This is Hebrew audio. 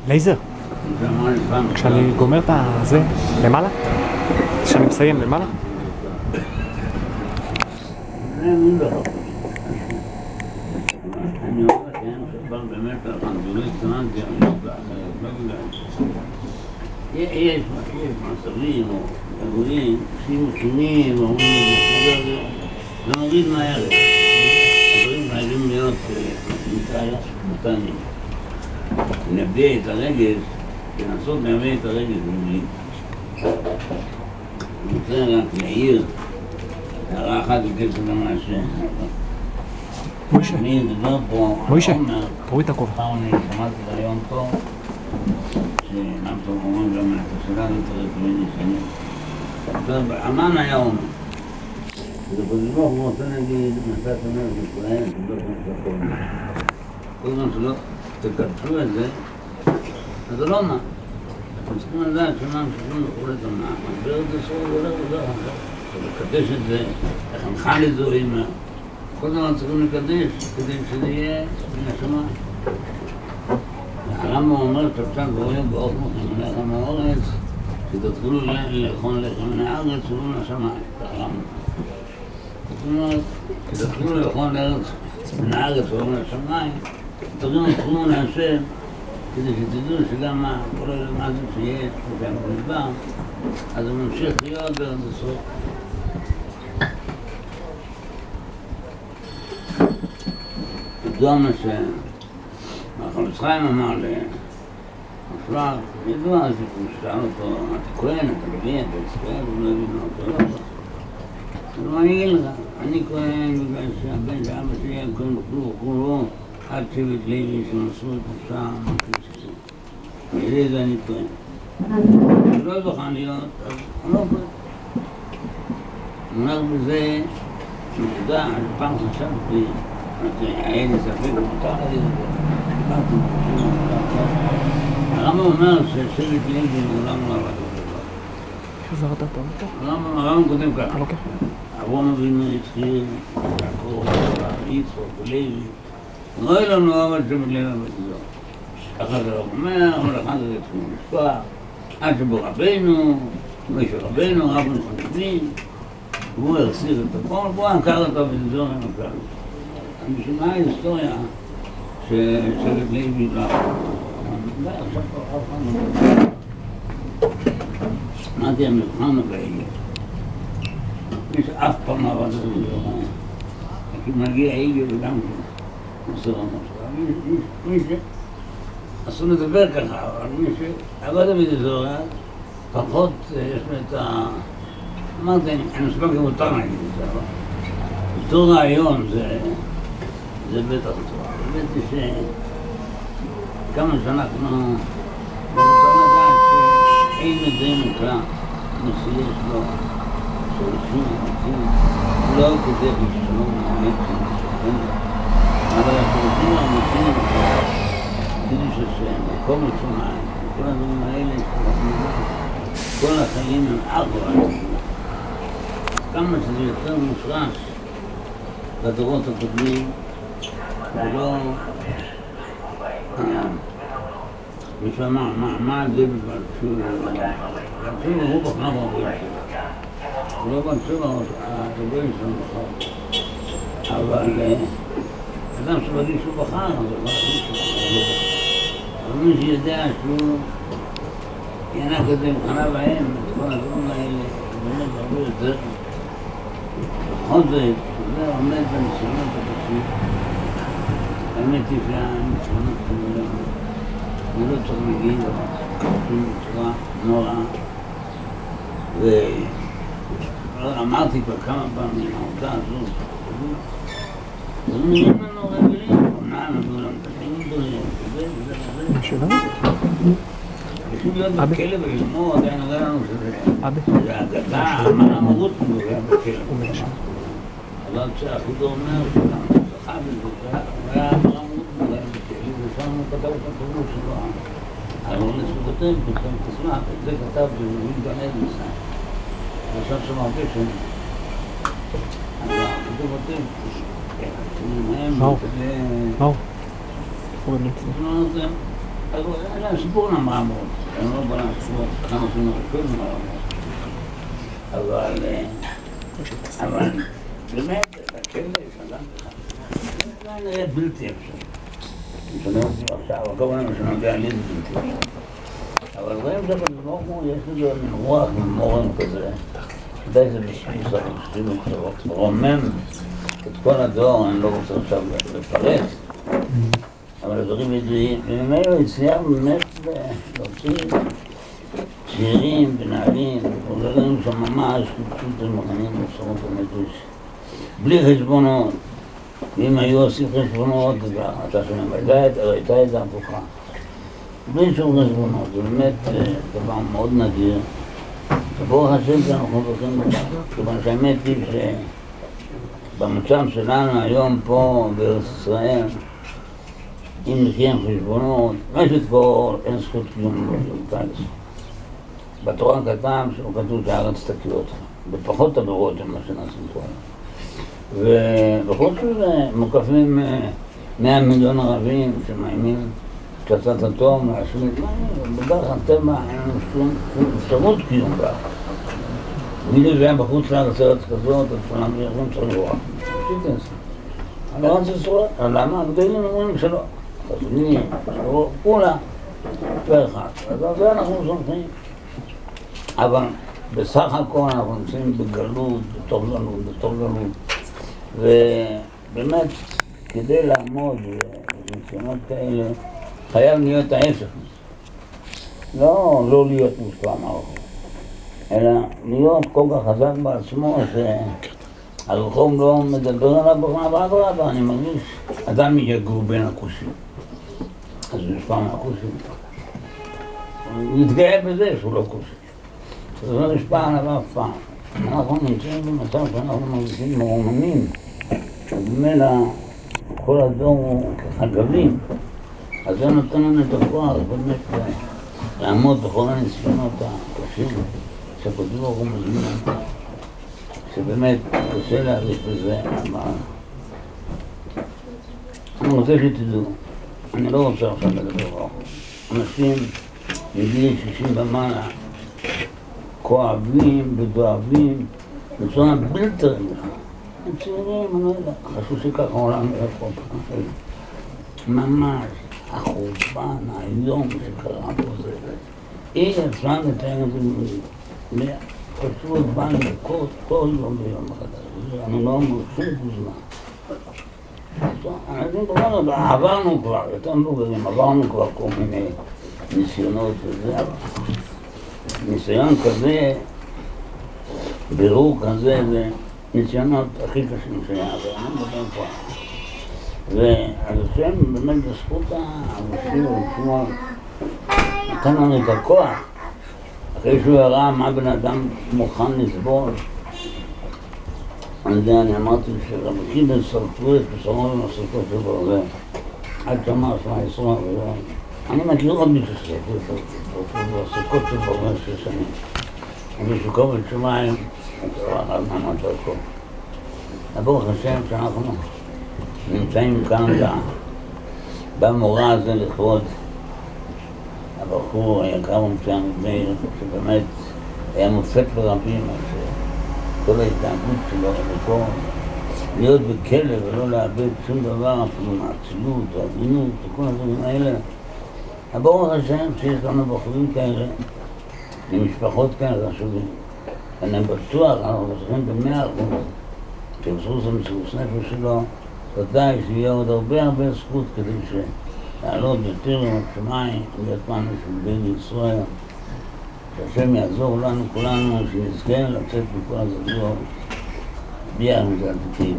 לייזר, כשאני גומר את זה למעלה, כשאני מסיים למעלה, אני אומר כן, שבר באמת אני לא התכננתי, יש מצבים או אירועים שיהיו שונים, או זה מוריד מהערך. הדברים חייבים להיות ספונטניים. נביע את הרגש, לנסות להביע את הרגש במילים. אני רוצה רק להעיר הערה אחת בקשר למה מוישה, אני אדבר פה, מוישה, תוריד את הכובע. פעם אני שמעתי רעיון פה, שנם טוב אומרים גם את השאלה הזאת הרפואית שאני. אמן היה אומר, ובקדוש ברוך הוא רוצה להגיד, נתת אומר לכולם, תבדוק את הכל. כל זמן שלא תקדשו את זה, אז זה לא מה. אתם צריכים לדעת שמה שצריכים לקרוא את המה, מסבר את זה סור ולא עוזר אחר. לקדש את זה, איך הנחה לזו אימא. כל דבר צריכים לקדש כדי שזה יהיה מן השמיים. הרמב"ם אומר שפשט ורואים באופן מן לחם האורץ, שתתחילו לאכול לחם מן הארץ ולא מן השמיים. זאת אומרת, כשתתחילו לאכול מן הארץ ולא מן השמיים, תרימו תחומו להשם, כדי שתדעו שגם מה, כל מה זה שיש, וגם נדבר, אז הוא ממשיך להיות עד הסוף. ידוע מה שהחפץ חיים אמר לאפרת, ידוע שהוא שאל אותו, אתה כהן, אתה מבין, אתה ישראל, הוא לא הבין מה אותו לא. אז אני אגיד לך, אני כהן בגלל שהבן שאבא שלי היה כהן וכולו, עד שבט לוי שנשאו את נפשה מהכריסטים. ידי זה אני כהן. אני לא זוכה להיות, אז אני לא כהן. הוא אומר בזה, נקודה, פעם חשבתי, היה לי ספק, מותר לי דיברתי הרמב"ם אומר ששבט לוי מעולם לא עבד חזרת אותו? הרמב"ם כותב ככה. אתה לוקח? אברהם אבינו התחיל, יעקב, יצחק ולוי. לא לנו אבל שבט לוי בגזור. אחר כך הוא אומר, אבל אחר כך התחילו משפח, עד שבו רבנו, משה רבנו, רבנו חנכים, והוא הרסיר את הכל, והוא עקר אותו בגזור עם הכלל. בשביל מה ההיסטוריה ששבט לוי לא עכשיו פה שמעתי המבחן הבאי מי שאף פעם עבד את זה כי מגיע עיגל וגם מסור המסור מי שאסור לדבר ככה אבל מי שעבד את זה פחות יש לו את אמרתי אני מספק כמותר נגיד את זה אבל אותו רעיון זה בטח טוב. באמת היא שכמה שאנחנו רוצים לדעת שאין מדי מקרא שיש לו שורשים עמוקים לא כדי לשלום האמת שמשוכן אבל השורשים העמוקים קידוש השם, מקום השמיים כל הדברים האלה כל החיים הם ארבע כמה שזה יותר מושרש בדורות הקודמים ולא מישהו אמר, מה זה בגלל שהוא הוא בחר ברגעים שלו הוא לא בנצור הרגעים שלו בחר אבל אדם שבגיל שהוא בחר אז הוא לא בחר אבל מי שיודע שהוא ינק את זה מבחנה בהם את כל הדברים האלה באמת הרבה יותר בכל זאת זה עומד בניסיונות הקשים. האמת היא שהניסיונות כנראה הוא לא צריך להגיד אבל קוראים בצורה נוראה ואמרתי כבר כמה פעמים העובדה הזאת זה נראים לנו רגילים אומנם נתנו לנו תקנים גדולים וזה צריכים להיות בכלא וללמוד, היה נראה לנו שזה אגדה, מה המרות כמו זה היה בכלא אבל כשהחידו אומר שגם שכב את זה, הוא היה אמרות כמו זה היה בכלא ושם הוא כתב את הפירוש שלו אבל הוא כותב, תשמע, את זה כתב בנביאים גן עדן ועכשיו שם הרבה שנים אז החידו כותב מאור. מאור. אז היה להם סיפור למעמוד, הם לא בנה סיפור כמה שנים הראשון למעמוד. אבל באמת, בכלא יש אדם אחד. זה נראה בלתי אפשרי. אני שומע אותי עכשיו, כל מיני שנוגע לי זה בלתי אפשרי. אבל רואים שאתה כמו, יש לזה רוח ממורן כזה. די זה בשביל רומם את כל הדור, אני לא רוצה עכשיו לפרט. אבל הדברים ידועים, וממנו הצליח באמת להוציא צעירים ונערים, וגרים שם ממש פשוט מוכנים לפסורות המדוש. בלי חשבונות, ואם היו עושים חשבונות, אתה שומע, הייתה את ההפוכה. בלי שום חשבונות, זה באמת דבר מאוד נדיר. ברוך השם שאנחנו זוכים בכך, כיוון שהאמת היא שבמצב שלנו היום פה בארץ ישראל, אם נחיים חשבונות, מה שתבור אין זכות קיום בקיץ. בתורה כתב שהוא כתוב שהארץ תקיא אותך, בפחות עבירות ממה שנעשים פה. ובחוץ לזה מוקפים 100 מיליון ערבים שמאיימים פצצת אטום להשמיד. בדרך הטבע אין לנו שום אפשרות קיום בה. מילי זה היה בחוץ לארץ ארץ כזאת, אז כולם יכולים צריך לראות. אני לא רוצה לסרוק, למה? הגדולים אומרים שלא. חזוני, כולה, פה אחד. אז על זה אנחנו סומכים. אבל בסך הכל אנחנו נמצאים בגלות, בתוך גלות. ובאמת, כדי לעמוד בניסיונות כאלה, חייב להיות ההפך. לא להיות מושלם הרחוב, אלא להיות כל כך חזק בעצמו שהרחוב לא מדבר עליו בכלל, אני מרגיש אדם יגור בין הכושים. אז הוא נשפע מהכושים. הוא יתגאה בזה שהוא לא כושי. זה לא נשפע עליו אף פעם. אנחנו נמצאים במצב שאנחנו מרגישים מרוממים. במילא כל הדור הוא כחגבים. אז זה נותן לנו את הכוח באמת לעמוד בכל הניסיונות הקשים שהקדוש ברוך הוא מזמין, שבאמת קשה להריץ בזה, אבל אני רוצה שתדעו, אני לא רוצה עכשיו לדבר. אנשים מגיל 60 ומעלה כואבים ודואבים בצורה בלתי רגילה. הם צעירים, אני לא יודע, חשוב שככה העולם נראה פה. ממש החורבן היום שקרה פה זה אי אפשר לתאר את זה. פשוט בא לבכות כל יום ביום מחדש. אני לא אומר שום זמן. אנשים כבר עברנו כבר, יותר מבוגרים, עברנו כבר כל מיני ניסיונות וזה, אבל ניסיון כזה, בירור כזה, זה ניסיונות הכי קשים שהיה, ואני מדבר פה. ועל השם באמת בזכות האנשים ולשמוע נתן לנו את הכוח אחרי שהוא הראה מה בן אדם מוכן לסבול. על זה אני אמרתי שרבקים שרפו את בשרו ומסרקות של ברזל עד שמה 17 אני מכיר עוד מישהו שרפו את המסרקות של ברזל 6 שנים ומישהו כובד שמיים על מעמד הכל. ברוך השם שאנחנו נמצאים כאן במורה הזה לכבוד הבחור היקר ומצוין מאיר, שבאמת היה מופת לרבים, כל ההתנהגות שלו, וכל להיות בכלא ולא לאבד שום דבר, אפילו מהאצילות וההגינות וכל הדברים האלה. ברוך השם שיש לנו בחורים כאלה, למשפחות כאלה חשובים. אני בטוח, אנחנו בטוחים ב100%, שירצו את המסירות נפש שלו, ודאי שיהיה עוד הרבה זכות כדי לעלות יותר לשמיים, להיות פעם של בן ישראל, שהשם יעזור לנו כולנו, שנזכה לצאת מכל הזדור, ביחד מזל תקים.